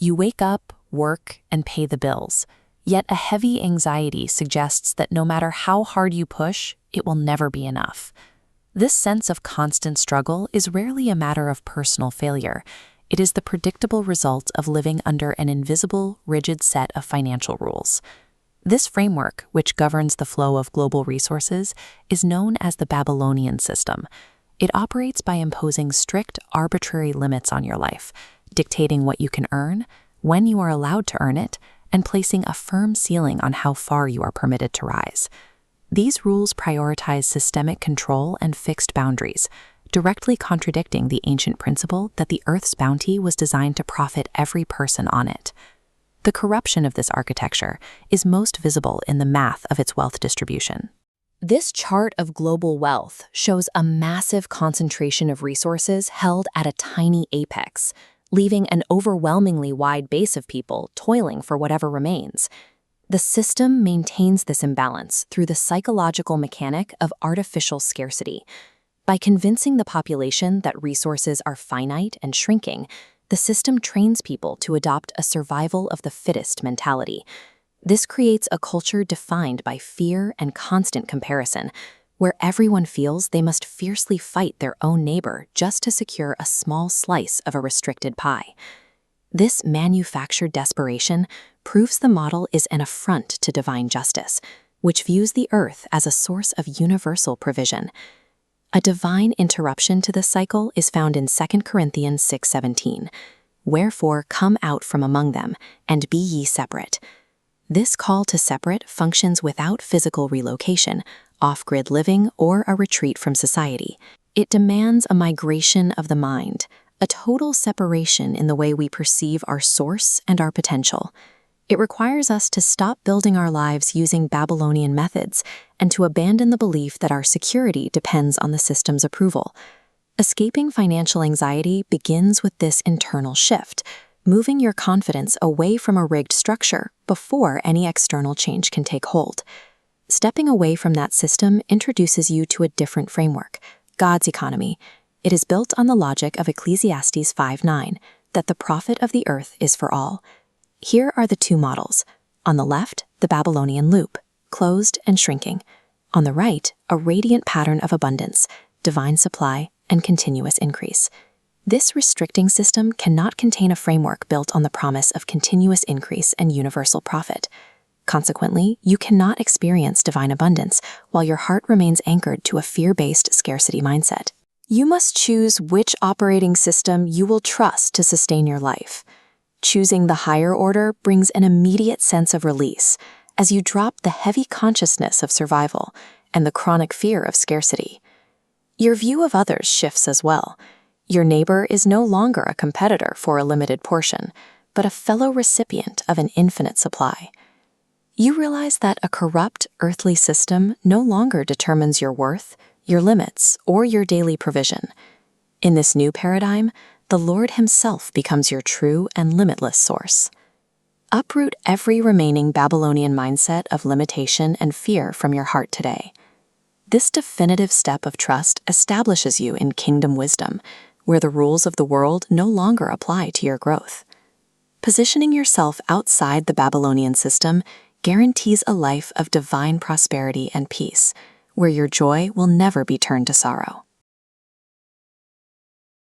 You wake up, work, and pay the bills. Yet a heavy anxiety suggests that no matter how hard you push, it will never be enough. This sense of constant struggle is rarely a matter of personal failure. It is the predictable result of living under an invisible, rigid set of financial rules. This framework, which governs the flow of global resources, is known as the Babylonian system. It operates by imposing strict, arbitrary limits on your life, dictating what you can earn, when you are allowed to earn it, and placing a firm ceiling on how far you are permitted to rise. These rules prioritize systemic control and fixed boundaries, directly contradicting the ancient principle that the Earth's bounty was designed to profit every person on it. The corruption of this architecture is most visible in the math of its wealth distribution. This chart of global wealth shows a massive concentration of resources held at a tiny apex, leaving an overwhelmingly wide base of people toiling for whatever remains. The system maintains this imbalance through the psychological mechanic of artificial scarcity. By convincing the population that resources are finite and shrinking, the system trains people to adopt a survival of the fittest mentality. This creates a culture defined by fear and constant comparison, where everyone feels they must fiercely fight their own neighbor just to secure a small slice of a restricted pie. This manufactured desperation proves the model is an affront to divine justice, which views the earth as a source of universal provision. A divine interruption to this cycle is found in 2 Corinthians 6:17. Wherefore come out from among them, and be ye separate. This call to separate functions without physical relocation, off-grid living, or a retreat from society. It demands a migration of the mind, a total separation in the way we perceive our source and our potential. It requires us to stop building our lives using Babylonian methods and to abandon the belief that our security depends on the system's approval. Escaping financial anxiety begins with this internal shift, moving your confidence away from a rigged structure before any external change can take hold. Stepping away from that system introduces you to a different framework, God's economy. It is built on the logic of Ecclesiastes 5:9, that the profit of the earth is for all. Here are the two models. On the left, the Babylonian loop, closed and shrinking. On the right, a radiant pattern of abundance, divine supply, and continuous increase. This restricting system cannot contain a framework built on the promise of continuous increase and universal profit. Consequently, you cannot experience divine abundance while your heart remains anchored to a fear-based scarcity mindset. You must choose which operating system you will trust to sustain your life. Choosing the higher order brings an immediate sense of release as you drop the heavy consciousness of survival and the chronic fear of scarcity. Your view of others shifts as well. Your neighbor is no longer a competitor for a limited portion, but a fellow recipient of an infinite supply. You realize that a corrupt earthly system no longer determines your worth, your limits, or your daily provision. In this new paradigm, the Lord Himself becomes your true and limitless source. Uproot every remaining Babylonian mindset of limitation and fear from your heart today. This definitive step of trust establishes you in kingdom wisdom, where the rules of the world no longer apply to your growth. Positioning yourself outside the Babylonian system guarantees a life of divine prosperity and peace, where your joy will never be turned to sorrow.